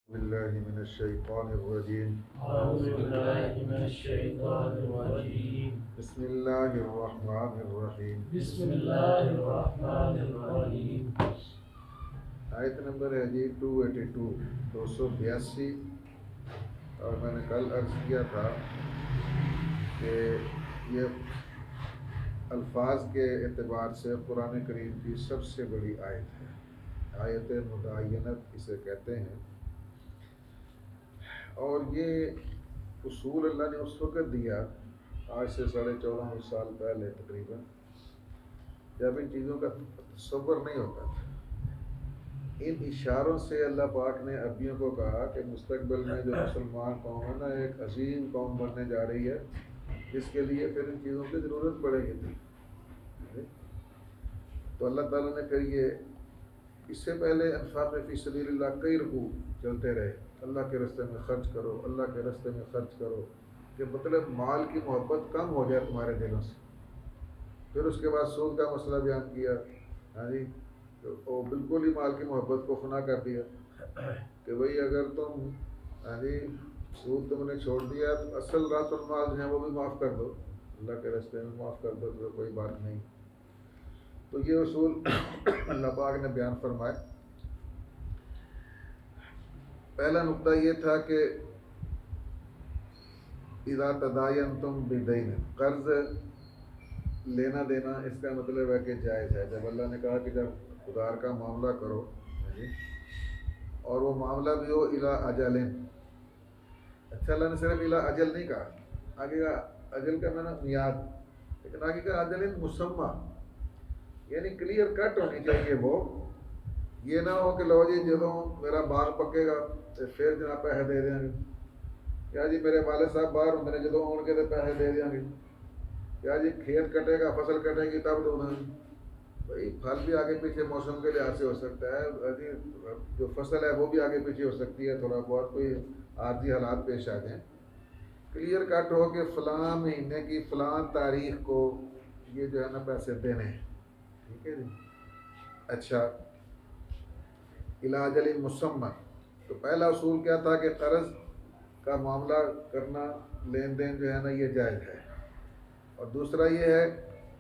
بالله من الشيطان الرجيم. أعوذ بالله من الشيطان الرجيم. بسم الله الرحمن الرحيم. بسم الله الرحمن الرحيم. آیت نمبر ہے جی 282 282. اور میں نے کل عرض کیا تھا کہ یہ الفاظ کے اعتبار سے قرآن کریم کی سب سے بڑی آیت ہے. آیت مدعینت اسے کہتے ہیں. اور یہ اصول اللہ نے اس وقت دیا آج سے 1450 سال پہلے تقریباً، جب ان چیزوں کا تصور نہیں ہوتا تھا. ان اشاروں سے اللہ پاک نے عربیوں کو کہا کہ مستقبل میں جو مسلمان قوم ہے نا، ایک عظیم قوم بننے جا رہی ہے، جس کے لیے پھر ان چیزوں کی ضرورت پڑے گی. تو اللہ تعالیٰ نے پھر یہ اس سے پہلے انفاق فی سبیل اللہ کئی رکوع چلتے رہے. اللہ کے راستے میں خرچ کرو، اللہ کے راستے میں خرچ کرو، کہ مطلب مال کی محبت کم ہو جائے تمہارے دلوں سے. پھر اس کے بعد سود کا مسئلہ بیان کیا. ہاں جی، تو بالکل ہی مال کی محبت کو فنا کر دیا کہ بھئی اگر تم ہاں جی سود تم نے چھوڑ دیا تو اصل رات المال جو ہے وہ بھی معاف کر دو، اللہ کے راستے میں معاف کر دو، تو کوئی بات نہیں. تو یہ اصول اللہ پاک نے بیان فرمائے. پہلا نقطہ یہ تھا کہ اذا تداینتم بدین، قرض لینا دینا اس کا مطلب ہے کہ جائز ہے. جب اللہ نے کہا کہ جب ادھار کا معاملہ کرو اور وہ معاملہ بھی ہو الی اجل، اچھا اللہ نے صرف الی اجل نہیں کہا، آگے کا اجل کا معنی میعاد، لیکن آگے کا اجل مسمى، یعنی کلیئر کٹ ہونی چاہیے. وہ یہ نہ ہو کہ لو جی جدوں میرا باغ پکے گا تو پھر جناب پیسے دے دیں گے، یا جی میرے والد صاحب باہر ہوتے ہیں جدوں آن کے تو پیسے دے دیں گے، یا جی کھیت کٹے گا فصل کٹے گی تب دو دیں گے. بھائی پھل بھی آگے پیچھے موسم کے لحاظ سے ہو سکتا ہے، جو فصل ہے وہ بھی آگے پیچھے ہو سکتی ہے، تھوڑا بہت کوئی عارضی حالات پیش آ جائیں. کلیئر کٹ ہو کہ فلاں مہینے کی فلاں تاریخ کو یہ جو ہے نا پیسے دینے ہیں. ٹھیک ہے جی. اچھا، الی اجل مسمى. تو پہلا اصول کیا تھا کہ قرض کا معاملہ کرنا، لین دین جو ہے نا یہ جائز ہے. اور دوسرا یہ ہے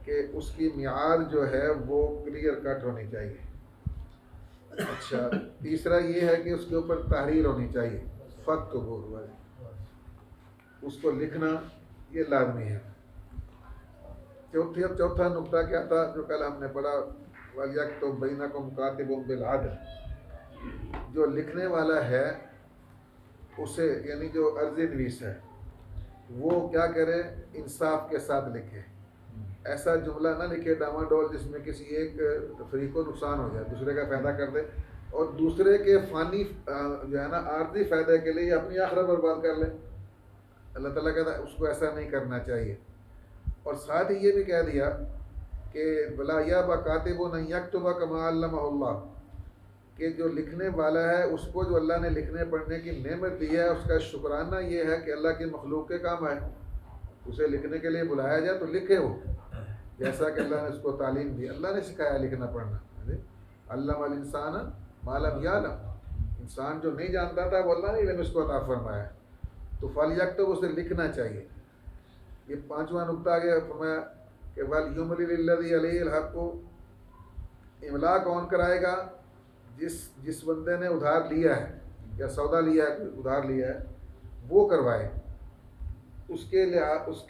کہ اس کی میعاد جو ہے وہ کلیئر کٹ ہونی چاہیے. اچھا، تیسرا یہ ہے کہ اس کے اوپر تحریر ہونی چاہیے، فت ہوا اس کو لکھنا یہ لازمی ہے. چوتھا نقطہ کیا تھا جو کل ہم نے پڑھا، وَلْيَكْتُبْ بَيْنَكُمْ كَاتِبٌ بِالْعَدْلِ، جو لکھنے والا ہے اسے، یعنی جو عرضی نویس ہے، وہ کیا کرے، انصاف کے ساتھ لکھے. ایسا جملہ نہ لکھے ڈاما ڈول جس میں کسی ایک فریق کو نقصان ہو جائے، دوسرے کا فائدہ کر دے، اور دوسرے کے فانی جو ہے نا عارضی فائدے کے لیے اپنی آخرت برباد کر لے. اللہ تعالیٰ کہتا ہے اس کو ایسا نہیں کرنا چاہیے. اور ساتھ ہی یہ بھی کہہ دیا کہ بلا یا بکاتب ان یکتب کما علمہ اللہ، کہ جو لکھنے والا ہے اس کو جو اللہ نے لکھنے پڑھنے کی نعمت دی ہے، اس کا شکرانہ یہ ہے کہ اللہ کی مخلوق کے کام آئے، اسے لکھنے کے لیے بلایا جائے تو لکھے وہ، جیسا کہ اللہ نے اس کو تعلیم دی. اللہ نے سکھایا لکھنا پڑھنا. علم الانسان ما لم یعلم، انسان جو نہیں جانتا تھا وہ اللہ نے علم اس کو عطا فرمایا. تو فلیکتب، اسے لکھنا چاہیے. یہ پانچواں نقطہ آگے فرمایا کہ وَلْيُمْلِلِ الَّذِي عَلَيْهِ الْحَقُّ، املا کون کرائے گا، جس بندے نے ادھار لیا ہے یا سودا لیا ہے، ادھار لیا ہے، وہ کروائے. اس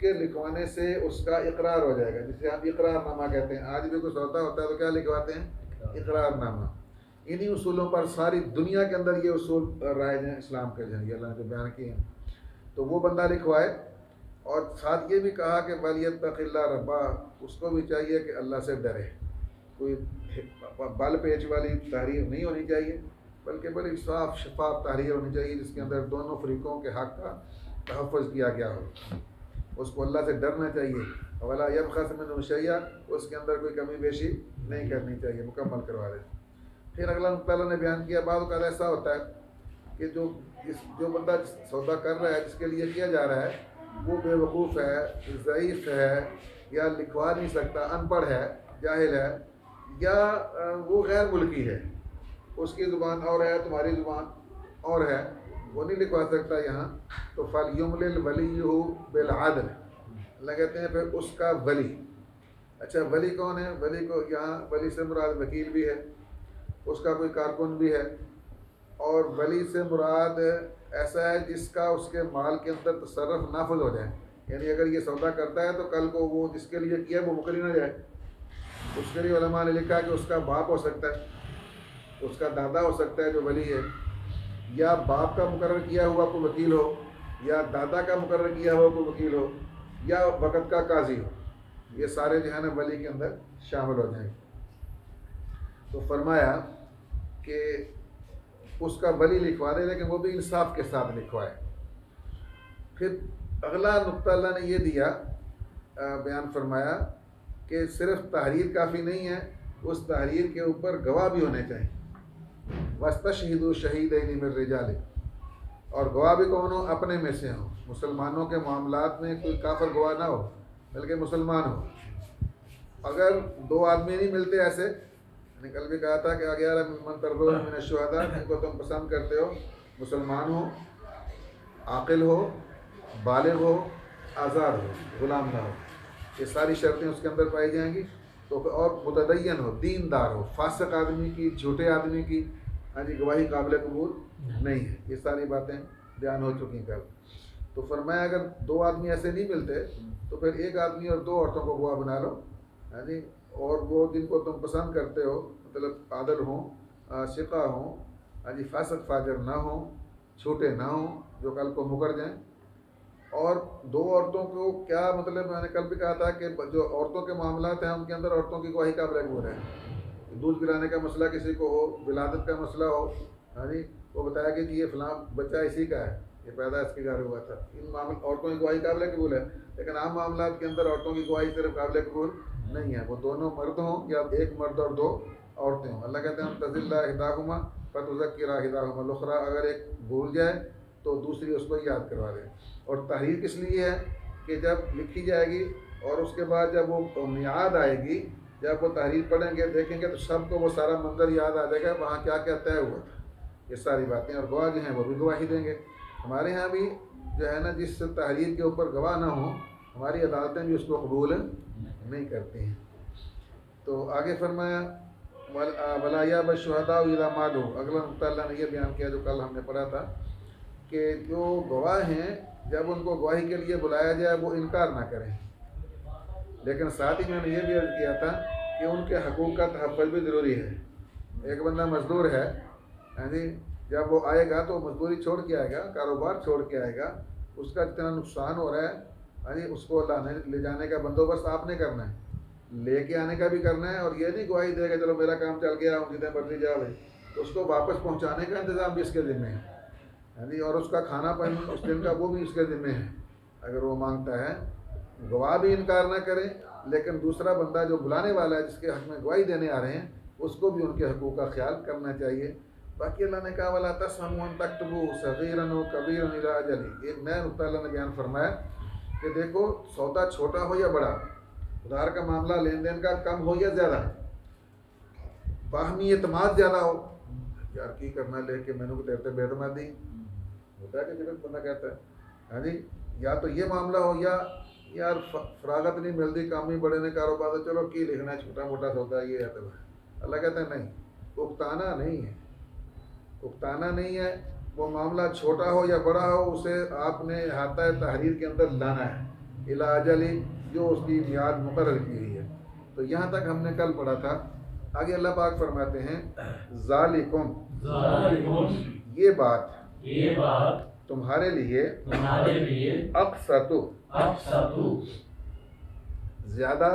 کے لکھوانے سے اس کا اقرار ہو جائے گا، جسے ہم اقرار نامہ کہتے ہیں. آج بھی کوئی سودا ہوتا ہے تو کیا لکھواتے ہیں، اقرار نامہ. انہی اصولوں پر ساری دنیا کے اندر یہ اصول رائج ہیں اسلام کے، جو اللہ نے بیان کیے ہیں. تو وہ بندہ لکھوائے. اور ساتھ یہ بھی کہا کہ وَلْيَتَّقِ اللَّهَ رَبَّهُ، اس کو بھی چاہیے کہ اللہ سے ڈرے. کوئی بل پیچ والی تحریر نہیں ہونی چاہیے، بلکہ بڑی صاف شفاف تحریر ہونی چاہیے جس کے اندر دونوں فریقوں کے حق کا تحفظ کیا گیا ہو. اس کو اللہ سے ڈرنا چاہیے. وَلَا يَبْخَسْ مِنْهُ شَيْئًا، اس کے اندر کوئی کمی بیشی نہیں کرنی چاہیے، مکمل کروا دے. پھر اگلا نقطہ اللہ نے بیان کیا، بعض اوقات ایسا ہوتا ہے کہ جو بندہ سودا کر رہا ہے، جس کے لیے کیا جا رہا ہے، وہ بے وقوف ہے، ضعیف ہے، یا لکھوا نہیں سکتا، ان پڑھ ہے، جاہل ہے، یا وہ غیر ملکی ہے، اس کی زبان اور ہے، تمہاری زبان اور ہے وہ نہیں لکھوا سکتا یہاں، تو فَلْيُمْلِلْ وَلِيُّهُ بِالْعَدْلِ، اللہ کہتے ہیں پھر اس کا ولی. اچھا ولی کون ہے؟ ولی کو یہاں ولی سے مراد وکیل بھی ہے، اس کا کوئی کارکن بھی ہے، اور ولی سے مراد ایسا ہے جس کا اس کے مال کے اندر تصرف نافذ ہو جائے. یعنی اگر یہ سودا کرتا ہے تو کل کو وہ جس کے لیے کیا وہ مکر ہی نہ جائے. اس کے لیے علماء نے لکھا کہ اس کا باپ ہو سکتا ہے، اس کا دادا ہو سکتا ہے جو ولی ہے، یا باپ کا مقرر کیا ہوا کوئی وکیل ہو، یا دادا کا مقرر کیا ہوا کوئی وکیل ہو، یا وقت کا قاضی ہو. یہ سارے جو ہے نا ولی کے اندر شامل ہو جائیں. تو فرمایا کہ اس کا ولی لکھوا دے، لیکن وہ بھی انصاف کے ساتھ لکھوائے. پھر اگلا نقطہ اللہ نے یہ دیا، بیان فرمایا کہ صرف تحریر کافی نہیں ہے، اس تحریر کے اوپر گواہ بھی ہونے چاہیے. وَاسْتَشْهِدُوا شَهِيدَيْنِ مِن رِجَالِكُمْ، اور گواہ بھی کون ہو؟ اپنے میں سے ہوں. مسلمانوں کے معاملات میں کوئی کافر گواہ نہ ہو بلکہ مسلمان ہو. اگر دو آدمی نہیں ملتے ایسے، کل بھی کہا تھا کہ اگر من ترضون من الشہداء، جن کو تم پسند کرتے ہو، مسلمان ہو، عاقل ہو، بالغ ہو، آزاد ہو، غلام نہ ہو، یہ ساری شرطیں اس کے اندر پائی جائیں گی. تو اور متدین ہو، دیندار ہو. فاسق آدمی کی، جھوٹے آدمی کی گواہی قابل قبول نہیں ہے. یہ ساری باتیں بیان ہو چکی کل. تو فرمایا اگر دو آدمی ایسے نہیں ملتے تو پھر ایک آدمی اور دو عورتوں کو گواہ بنا لو، اور وہ جن کو تم پسند کرتے ہو، مطلب عادل ہوں، ثقہ ہوں، فاسق فاجر نہ ہوں، چھوٹے نہ ہوں جو کل کو مکر جائیں. اور دو عورتوں کو کیا مطلب، میں نے کل بھی کہا تھا کہ جو عورتوں کے معاملات ہیں ان کے اندر عورتوں کی گواہی قابل قبول ہے. دودھ پلانے کا مسئلہ کسی کو ہو، ولادت کا مسئلہ ہو، وہ بتایا کہ یہ فلاں بچہ اسی کا ہے، یہ پیدا اس کے گھر ہوا تھا، ان عورتوں کی گواہی قابل قبول ہے. لیکن عام معاملات کے اندر عورتوں کی گواہی صرف قابل قبول نہیں ہے، وہ دونوں مرد ہوں یا ایک مرد اور دو عورتیں ہوں. اللہ کہتے ہیں تزل احداہما فتذکر احداہما الاخری، اگر ایک بھول جائے تو دوسری اس کو یاد کروا دے. اور تحریر کس لیے ہے کہ جب لکھی جائے گی اور اس کے بعد جب وہ میعاد آئے گی، جب وہ تحریر پڑھیں گے دیکھیں گے تو سب کو وہ سارا منظر یاد آ جائے گا، وہاں کیا کیا طے ہوا تھا. یہ ساری باتیں، اور گواہ جو ہیں وہ بھی گواہی دیں گے. ہمارے ہاں بھی جو ہے نا جس تحریر کے اوپر گواہ نہ ہوں، ہماری عدالتیں بھی اس کو قبول نہیں کرتی ہیں. تو آگے فرمایا وَلَا يَأْبَ الشُّهَدَاءُ إِذَا مَا دُعُوا. اگلا نقطہ اللہ نے یہ بیان کیا جو کل ہم نے پڑھا تھا کہ جو گواہ ہیں جب ان کو گواہی کے لیے بلایا جائے وہ انکار نہ کریں. لیکن ساتھ ہی میں نے یہ بھی عرض کیا تھا کہ ان کے حقوق کا تحفظ بھی ضروری ہے. ایک بندہ مزدور ہے، جب وہ آئے گا تو مزدوری چھوڑ کے آئے گا، کاروبار چھوڑ کے آئے گا، اس کا جتنا نقصان ہو رہا ہے اس کو لے جانے کا بندوبست آپ نے کرنا ہے، لے کے آنے کا بھی کرنا ہے. اور یہ نہیں گواہی دے گا چلو میرا کام چل گیا ہوں جتنے مرضی جا بھائی، تو اس کو واپس پہنچانے کا انتظام بھی اس کے ذمہ ہے، اور اس کا کھانا پانی اس دن کا وہ بھی اس کے ذمہ ہے اگر وہ مانگتا ہے. گواہ بھی انکار نہ کریں، لیکن دوسرا بندہ جو بلانے والا ہے جس کے حق میں گواہی دینے آ رہے ہیں اس کو بھی ان کے حقوق کا خیال کرنا چاہیے. باقی اللہ نے کہا وَلَا تَسْأَمُوا أَن تَكْتُبُوهُ صَغِيرًا وَكَبِيرًا إِلَىٰ أَجَلِهِ. ایک نیا نقطہ اللہ نے بیان فرمایا کہ دیکھو سودا چھوٹا ہو یا بڑا، ادھار کا معاملہ لین دین کا کم ہو یا زیادہ، باہمی اعتماد زیادہ ہو، یار کی کرنا لے کے میں نے کو دیتے بے اعتمادی ہوتا ہے کہ جب بندہ کہتا ہے یا تو یہ معاملہ ہو یا یار فراغت نہیں ملتی، کام ہی بڑے نے کاروبار تو چلو کی لکھنا ہے، چھوٹا موٹا سودا یہ ہے. اللہ کہتا ہے نہیں، اکتانا نہیں ہے، اکتانا نہیں ہے. وہ معاملہ چھوٹا ہو یا بڑا ہو اسے آپ نے احاطہ تحریر کے اندر لانا ہے الی اجل جو اس کی میعاد مقرر کی ہوئی ہے. تو یہاں تک ہم نے کل پڑھا تھا. آگے اللہ پاک فرماتے ہیں ذالکم، یہ بات تمہارے لیے اقسط، زیادہ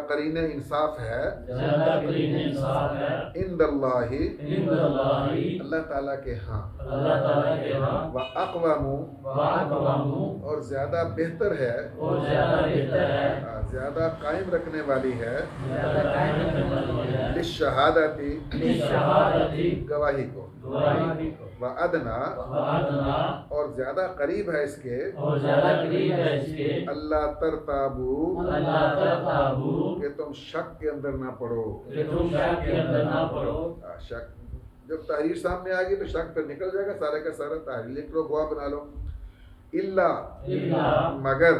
قرین انصاف ہے، عند اللہ، اللہ تعالیٰ کے ہاں، وَأَقْوَمُ، اور زیادہ بہتر ہے، زیادہ قائم رکھنے والی ہے، للشہادتی، گواہی کو، وَأَدْنَا، اور زیادہ قریب ہے اس کے، اللہ ترتابو، کہ تم شک کے اندر نہ پڑو. شک جب تحریر سامنے آ گئی تو شک پھر نکل جائے گا، سارے کا سارا تحریر لکھ لو، گواہ بنا لو. الا مگر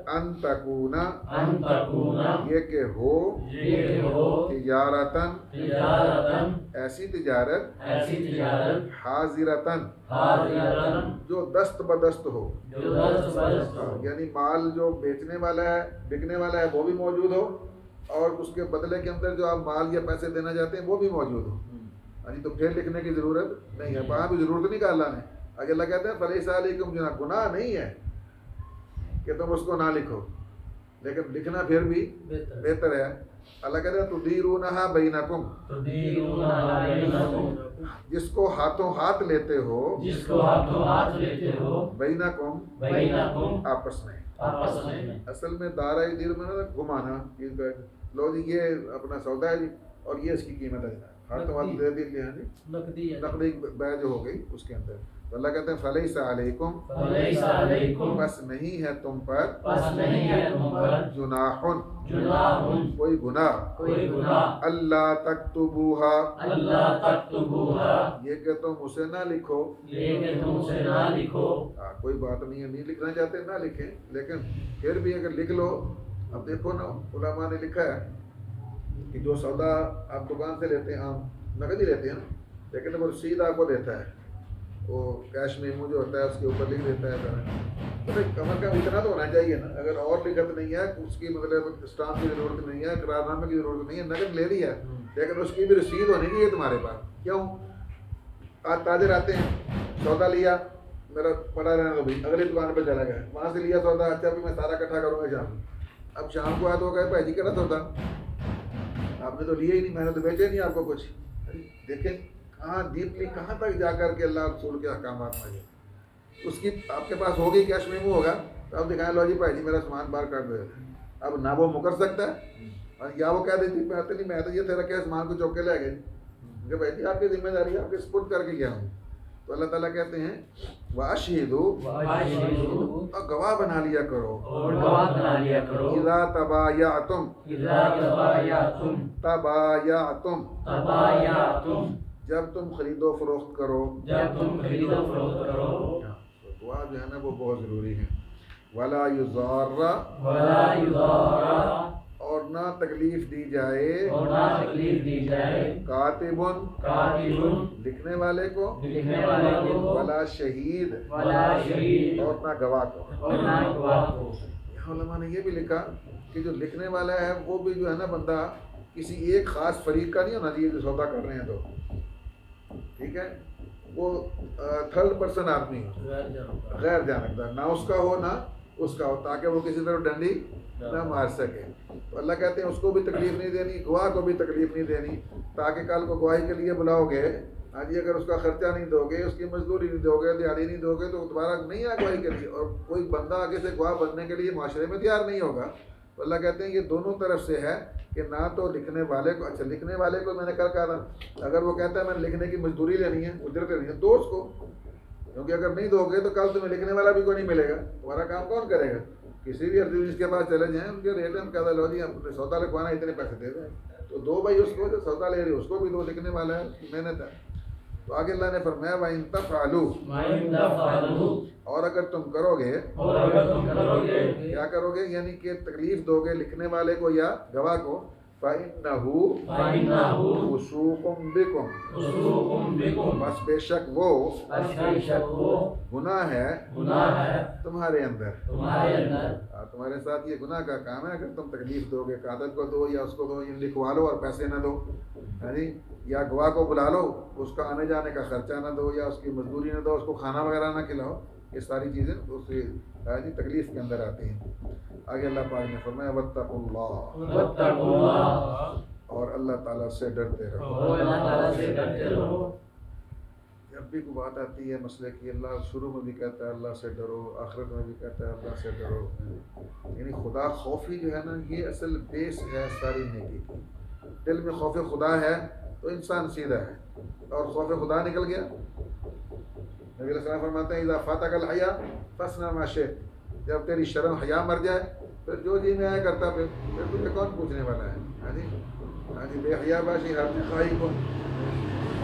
ان تکونا یہ کہ ہو تجارتن ایسی تجارت حاضرتن جو دست بدست ہو، یعنی مال جو بیچنے والا ہے بکنے والا ہے وہ بھی موجود ہو، اور اس کے بدلے کے اندر جو آپ مال یا پیسے دینا چاہتے ہیں وہ بھی موجود ہو. تو پھر لکھنے کی ضرورت نہیں ہے، وہاں بھی ضرورت نہیں کہا اللہ نے. اگر اللہ کہتے ہیں فلیس علیکم جناح، گناہ نہیں ہے کہ تم اس کو نہ لکھو، لیکن لکھنا پھر بھی بہتر ہے. اللہ کہتے ہیں تدیرونہا بینکم، جس کو ہاتھوں ہاتھ لیتے ہو بینکم آپس میں. اصل میں دارہ دیر میں نا گھمانا، لو جی یہ اپنا سودا ہے جی اور یہ اس کی قیمت ہے، ہاتھوں ہاتھ دے دی کہ جی نقدی بیع جو ہو گئی اس کے اندر. تو اللہ کہتے ہیں فلیس علیکم، بس نہیں ہے تم پر جناح کوئی گناہ، اللہ تکتبوہا یہ کہ تم اسے نہ لکھو. کوئی بات نہیں ہے، نہیں لکھنا چاہتے نہ لکھیں، لیکن پھر بھی اگر لکھ لو. اب دیکھو نا علماء نے لکھا ہے کہ جو سودا آپ دکان سے لیتے ہیں عام نقد ہی لیتے ہیں نا، لیکن وہ رسید آپ کو دیتا ہے، وہ کیش میمو جو ہوتا ہے اس کے اوپر لکھ دیتا ہے. تو کم از کم اتنا تو ہونا چاہیے نا. اگر اور لکھت نہیں ہے، اس کی مطلب اسٹامپ کی ضرورت نہیں ہے، قرار نامے کی ضرورت نہیں ہے، نقد لے لی ہے لیکن اس کی بھی رسید ہونی چاہیے تمہارے پاس. کیوں؟ آج تاجر آتے ہیں، سودا لیا میرا پڑا رہنا تو بھائی اگلی دکان پہ چلا گیا، وہاں سے لیا سودا، اچھا بھی میں سارا اکٹھا کروں گا شام. اب شام کو آیا تو کہا بھائی جی کہنا سودا آپ نے تو لیا ہی نہیں، میں نے تو بیچے نہیں آپ کو کچھ. دیکھیں کہاں ڈیپلی کہاں تک جا کر کے اللہ رسول کے احکامات میں اس کی آپ کے پاس ہوگی کیش میمو ہوگا تو آپ دکھائیں لو جی بھائی جی میرا سامان باہر کر دے. اب نہ وہ مکر سکتا ہے اور یا وہ کہہ دیتی میں تو یہ تیرا کیا سامان کو چوک کے لے گئے کہ بھائی جی آپ کی ذمہ داری ہے، آپ کے سپرد کر کے گیا ہوں. تو اللہ تعالیٰ کہتے ہیں وَأَشْهِدُوا اور گواہ بنا لیا کرو. اِذَا تَبَایَعْتُمْ جب تم خرید و فروخت کرو. گواہ جو ہے نا وہ بہت ضروری ہے. وَلَا يُضَارَّ اور نہ تکلیف دی جائے کاتبٌ لکھنے والے کو ولا شہید اور نہ گواہ کو. یہاں علماء نے یہ بھی لکھا کہ جو لکھنے والا ہے وہ بھی جو ہے نا بندہ کسی ایک خاص فریق کا نہیں ہونا چاہیے جو سودا کر رہے ہیں. تو ٹھیک ہے وہ تھرڈ پرسن آدمی غیر جانبدار، نہ اس کا ہو نہ اس کا ہو، تاکہ وہ کسی طرح ڈنڈی نہ مار سکے. تو اللہ کہتے ہیں اس کو بھی تکلیف نہیں دینی، گواہ کو بھی تکلیف نہیں دینی، تاکہ کل کو گواہی کے لیے بلاؤ گے ہاں جی اگر اس کا خرچہ نہیں دو گے، اس کی مزدوری نہیں دو گے، دیہڑی نہیں دو گے تو دوبارہ نہیں آئے گواہی کے لیے، اور کوئی بندہ آگے سے گواہ بننے کے لیے معاشرے میں تیار نہیں ہوگا. تو اللہ کہتے ہیں یہ دونوں طرف سے ہے کہ نہ تو لکھنے والے کو، اچھا لکھنے والے کو میں نے کل کہا تھا اگر وہ کہتا ہے میں نے لکھنے کی مزدوری لینی ہے، اجرت لینی ہے، دو اس کو، کیونکہ اگر نہیں دو گے تو کل تمہیں لکھنے والا بھی کوئی نہیں ملے گا، تمہارا کام کون کرے گا. کسی بھی عرضی جس کے پاس چلے جائیں ان کے ریٹ ہم کہتا لو جی ہم سودا لکھوانا اتنے پیسے دے دیں، تو دو بھائی اس کو جو سودا لے رہی ہے اس کو بھی دو، لکھنے والا ہے محنت ہے. تو آگے اللہ نے فرمایا وَإِن تَفْعَلُوا اور اگر تم کرو گے کیا کرو گے، یعنی کہ تکلیف دو گے لکھنے والے کو یا گواہ کو، فَإِنَّهُ فُسُوقٌ بِكُمْ بس بے شک وہ گناہ ہے تمہارے اندر. تمہارے ساتھ یہ گناہ کا کام ہے. اگر تم تکلیف دو گے کاتب کو دو یا اس کو دو، لکھوا لو اور پیسے نہ دو یا گواہ کو بلا لو اس کا آنے جانے کا خرچہ نہ دو یا اس کی مزدوری نہ دو، اس کو کھانا وغیرہ نہ کھلاؤ، یہ ساری چیزیں اس سے تکلیف کے اندر آتی ہیں. آگے اللہ پاک نے فرمایا واتقوا اللہ اور اللہ تعالیٰ سے ڈرتے رہو. جب بھی کوئی بات آتی ہے مسئلے کی، اللہ شروع میں بھی کہتا ہے اللہ سے ڈرو، آخرت میں بھی کہتا ہے اللہ سے ڈرو. یعنی خدا خوفی جو ہے نا یہ اصل بیس ہے ساری نیکی کی. دل میں خوف خدا ہے تو انسان سیدھا ہے، اور خوف خدا نکل گیا نبی علیہ السلام فرماتے ہیں اذا فاتک الحیا فاصنع ما شئت، جب تیری شرم حیا مر جائے پھر جو جی میں آیا کرتا پھر تجھے کون پوچھنے والا ہے. ہاں جی بے حیا باشی ہر خواہی کو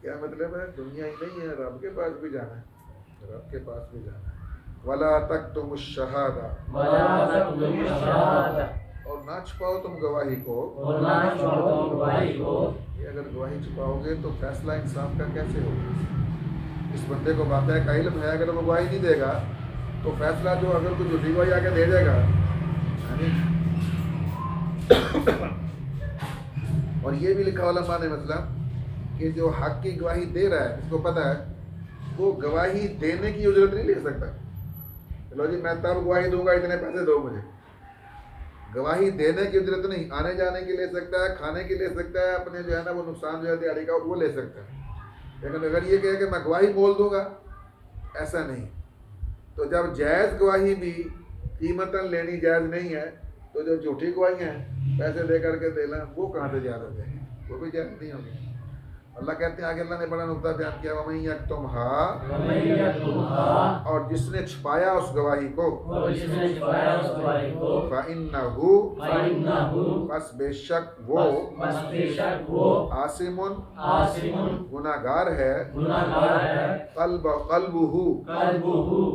کیا مطلب ہے؟ دنیا ہی نہیں ہے، رب کے پاس بھی جانا ہے، رب کے پاس بھی جانا ہے۔ وَلَا تَكْتُمُوا الشَّهَادَةَ، ولا تكتموا الشهادة، اور نہ چھپاؤ تم گواہی کو۔ اور نہ چھپاؤ تم گواہی کو۔ یہ اگر گواہی چھپاؤ گے تو فیصلہ انصاف کا کیسے ہوگا؟ اس بندے کو واقعہ کا علم ہے، اگر وہ گواہی نہیں دے گا تو فیصلہ جو اگر کوئی جھوٹی گواہی آ کے دے دے گا، یعنی اور یہ بھی لکھا علماء نے مثلا کہ جو حق کی گواہی دے رہا ہے، اس کو پتہ ہے وہ گواہی دینے کی اجرت نہیں لے سکتا۔ چلو جی میں تب گواہی دوں گا، اتنے پیسے دو مجھے۔ گواہی دینے کی اجرت نہیں، آنے جانے کی لے سکتا ہے، کھانے کی لے سکتا ہے، اپنے جو ہے نا وہ نقصان جو ہے دیہڑی کا وہ لے سکتا ہے، لیکن اگر یہ کہے کہ میں گواہی بول دوں گا، ایسا نہیں۔ تو جب جائز گواہی بھی قیمتاً لینی جائز نہیں ہے، تو جو جھوٹی گواہیاں ہیں پیسے دے کر کے دینا، وہ کہاں سے جائز ہو جائیں گے؟ وہ بھی جائز نہیں ہوگی۔ اللہ کہتے ہیں آگے اللہ نے بڑا نقطہ بیان کیا، وَمَن يَكْتُمْهَا، ومن يكتمها، اور جس نے چھپایا اس گواہی کو، اور جس نے چھپایا اس گواہی کو، فَإِنَّهُ، فإنه، بس بے شک وہ، بس بے شک وہ، آثم، آثم، گناہگار ہے، گناہگار ہے، قلبہ، قلبہ،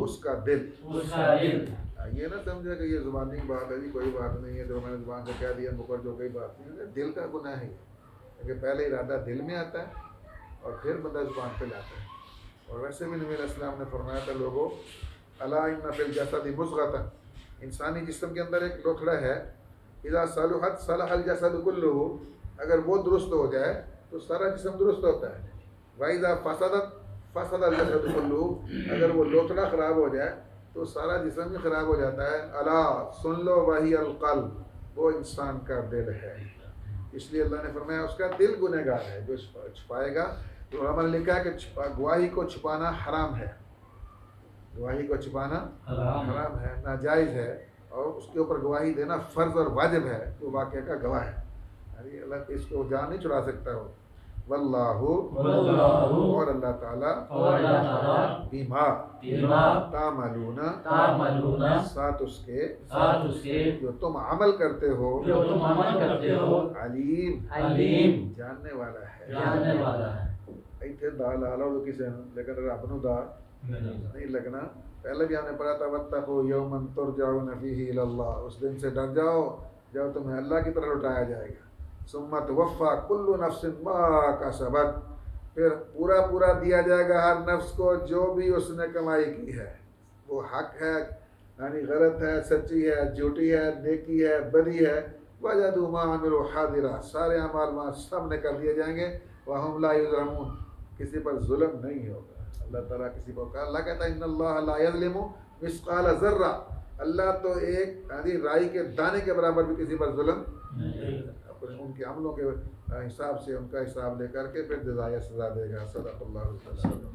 اس کا دل۔ اس کا دل۔ یہ نہ سمجھے کہ یہ زبانی بات ہے جی، کوئی بات نہیں ہے، جو میں نے زبان سے کہہ دیا مکر جو کوئی بات نہیں ہے، دل کا گناہ ہے، کیونکہ پہلے ارادہ دل میں آتا ہے اور پھر بندہ زبان پہ لاتا ہے۔ اور ویسے بھی نبی علیہ السلام نے فرمایا تھا لوگوں، الا ان فی الجسد مضغۃ، انسانی جسم کے اندر ایک لوتھڑا ہے، اذا صلحت صلح الجسد کلہ، اگر وہ درست ہو جائے تو سارا جسم درست ہوتا ہے، واذا فسدت فسد الجسد کلہ، اگر وہ لوتھڑا خراب ہو جائے تو سارا جسم ہی خراب ہو جاتا ہے۔ الا سن لو، وہی القلب، وہ انسان کا دل ہے۔ اس لیے اللہ نے فرمایا اس کا دل گنہگار ہے جو چھپائے گا۔ تو علماء نے لکھا ہے کہ گواہی کو چھپانا حرام ہے، گواہی کو چھپانا حرام ہے، ناجائز ہے، اور اس کے اوپر گواہی دینا فرض اور واجب ہے، تو واقعہ کا گواہ ہے، یعنی اللہ اس کو جان نہیں چھڑا سکتا ہو۔ واللہ، اور اللہ تعالیٰ، اور اللہ تعالیٰ، بیما، بما تعملون، تعملون، ساتھ اس کے ساتھ اس کے جو تم عمل کرتے ہو، جو تم عمل کرتے ہو، علیم، علیم، جاننے والا ہے۔ جاننے والا ہے۔ ایتھے دا لا لو تو کسے لیکن رب نو دا نہیں لگنا۔ پہلے بھی ہم نے پڑھا تھا واتقوا یوما ترجعون فیہ الی اللہ، اس دن سے ڈر جاؤ جب تمہیں اللہ کی طرف لوٹایا جائے گا۔ ثم توفی کل نفس ما کسبت، پھر پورا پورا دیا جائے گا ہر نفس کو جو بھی اس نے کمائی کی ہے، وہ حق ہے یعنی غلط ہے، سچی ہے، جھوٹی ہے، نیکی ہے، بدی ہے، وجدوا ما عملوا حاضرا، سارے اعمال وہاں سامنے کر دیے جائیں گے۔ وہم لا یظلمون، کسی پر ظلم نہیں ہوگا۔ اللہ تعالیٰ کسی پر کہا، اللہ کہتا ہے ان اللہ لا یظلم مثقال ذرہ، اللہ تو ایک یعنی رائی کے دانے کے برابر بھی کسی پر ظلم اپنے ان کے عملوں کے حساب سے ان کا حساب لے کر کے پھر جزائے سزا دے گا۔ صدق اللہ علیہ وسلم۔